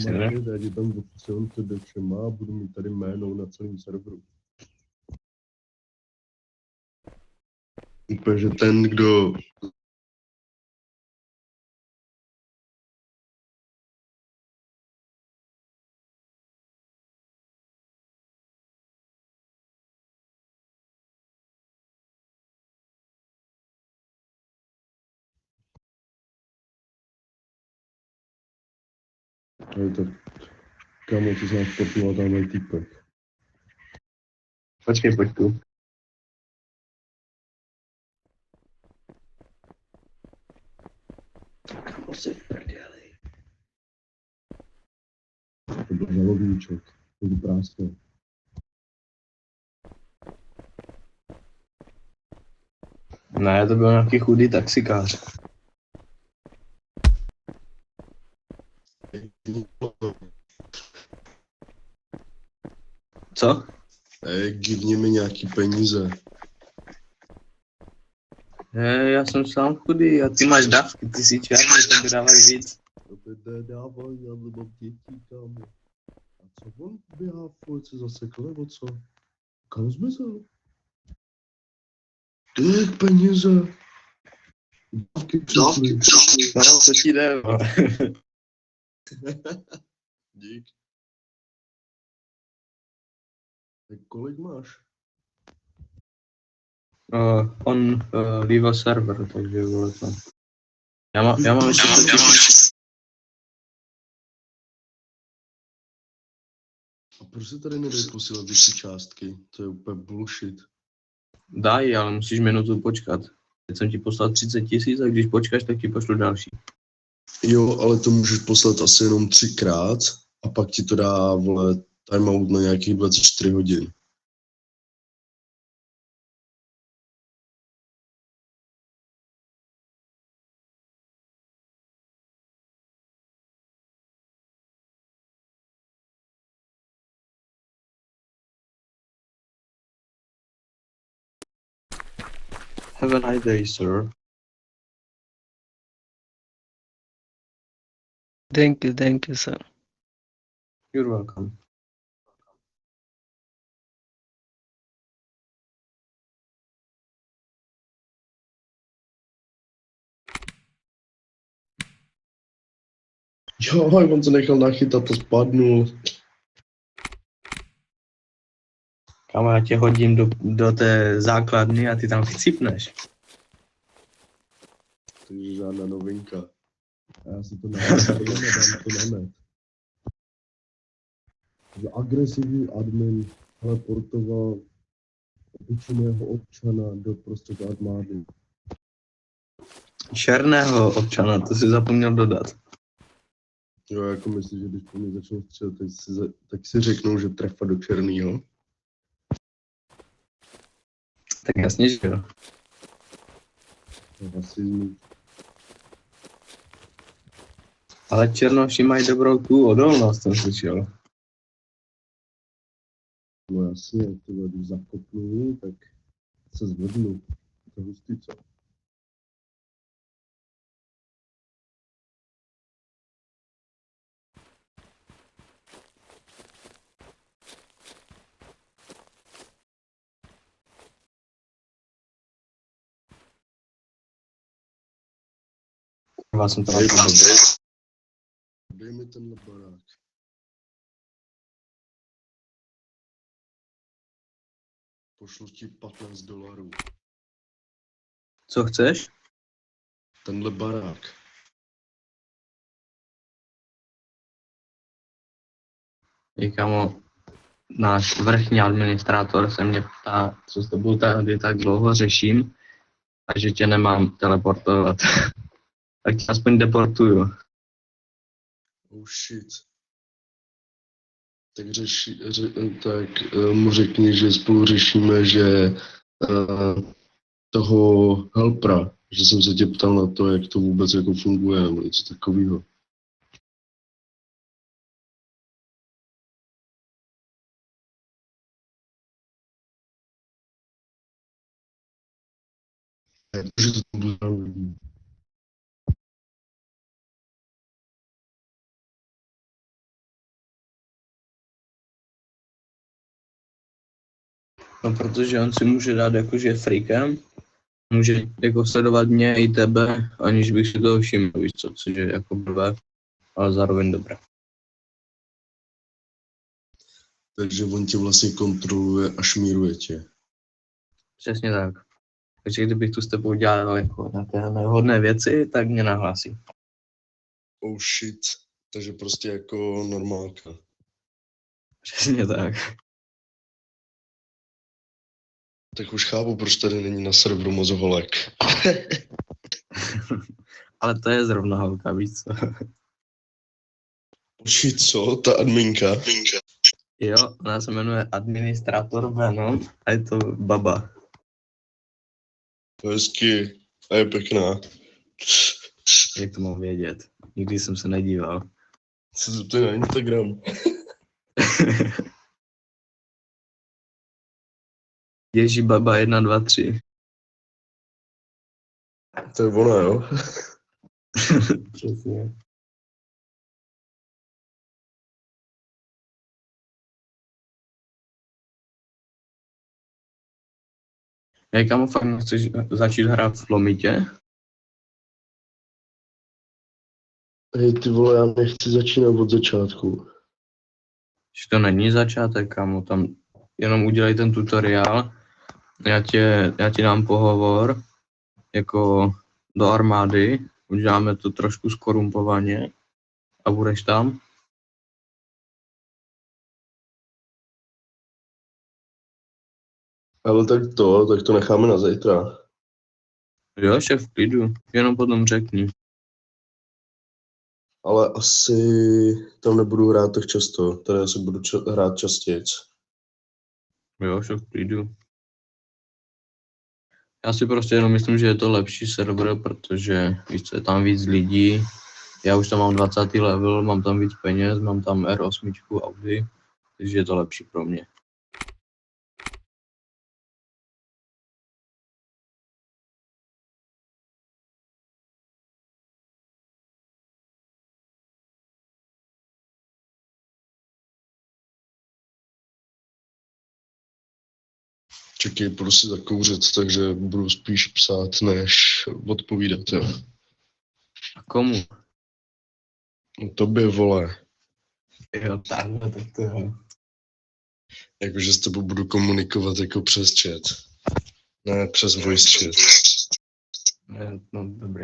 asi ne. Já ti tam option to všema a budu mít tady jméno na celém serveru. Úplně, že ten, kdo je to, kámo, co jsem sportoval, tam mají týpek. Počkej, pojď tu. Kámo, si v prdeli. To byl žalovníček, to byl práskal. Ne, to byl nějaký chudý taxikář. Co? Givni mi nějaký peníze. Já jsem sám chudý a ty máš dávky, ty si černý, to by dávají víc. To by nedával, já mám dětí, kámo. A co on běhá v ulici zasekl, nebo co? Kam zmizel? Ty peníze. Dávky přišly. No, co ti jde? Dík. Tak kolik máš? On leave server, takže vole to. Já mám ještě A proč se tady nedej posílat vyšší částky? To je úplně bullshit. Daj, ale musíš minutu počkat. Teď jsem ti poslal 30 000 a když počkáš, tak ti pošlu další. Jo, ale to můžeš poslat asi jenom 3krát a pak ti to dá, vole, timeout na nějakých 24 hodin. Have a nice day, sir. Thank you, sir. You're welcome. Jo, on se nechal nachytat a spadnul. Kámo, já tě hodím do té základny a ty tam chcípneš. Takže žádná novinka. A já si to nedám to na net. Takže agresivní admin teleportoval obyčejného občana do prostředí armády. Černého občana, to si zapomněl dodat. Jo, jako myslím, že když po mě začnou střílet, tak si řeknou, že trefa do černýho. Tak jasně, že jo. Rasismus. Ale černoši mají dobrou tu odolnost, jsem slyšel. No jasně, tyhle, když zakopnu, tak se zvednu. To je hustý, co? Kurva, jsem to Dej mi tenhle barák. Pošlu ti $15. Co chceš? Tenhle barák. Kámo, náš vrchní administrátor se mě ptá, co s tebou tady tak dlouho řeším a že tě nemám teleportovat. Tak tě aspoň deportuju. Oh shit. Tak, mu řekni, že spolu řešíme, že toho helpera, že jsem se tě ptal na to, jak to vůbec jako funguje, nebo něco takového. Že to tam bude No, protože on si může dát jako, že je freakem, může jako sledovat mě i tebe, aniž bych si toho všiml, víš co, což je jako blbé, ale zároveň dobré. Takže on tě vlastně kontroluje a šmíruje tě. Přesně tak. Takže kdybych tu s tebou dělal jako nějaké nevhodné věci, tak mě nahlásí. Oh shit. Takže prostě jako normálka. Přesně tak. Tak už chápu, proč tady není na serveru moc holek. Ale to je zrovna holka, víš co? Počkej, co? Ta adminka? Jo, ona se jmenuje administrátor Venom a je to baba. To je hezky. A je pěkná. Jak to mám vědět? Nikdy jsem se nedíval. Se zeptej na Instagram. Ježí baba 1, 2, 3. To je ona, jo? Přesně. Jak kámo, fakt nechceš začít hrát v Lomitě? Hej, ty vole, já nechci začínat od začátku. Že to není začátek, kámo, tam jenom udělej ten tutoriál, já ti dám pohovor, jako do armády, uděláme to trošku skorumpovaně a budeš tam. Ale tak to necháme na zítra. Jo, šéf, v klidu, jenom potom řekni. Ale asi tam nebudu hrát tak často. Tady asi budu hrát častěji. Jo, šéf, v klidu. Já si prostě jenom myslím, že je to lepší server, protože víš co, je tam víc lidí. Já už tam mám 20. level, mám tam víc peněz, mám tam R8 Audi, takže je to lepší pro mě. Čekej, budu si zakouřit, takže budu spíš psát, než odpovídat, jo. A komu? No, tobě, vole. Jo, takhle, tak to je. Jakože s tebou budu komunikovat jako přes chat. Ne, přes voice chat. No, dobrý.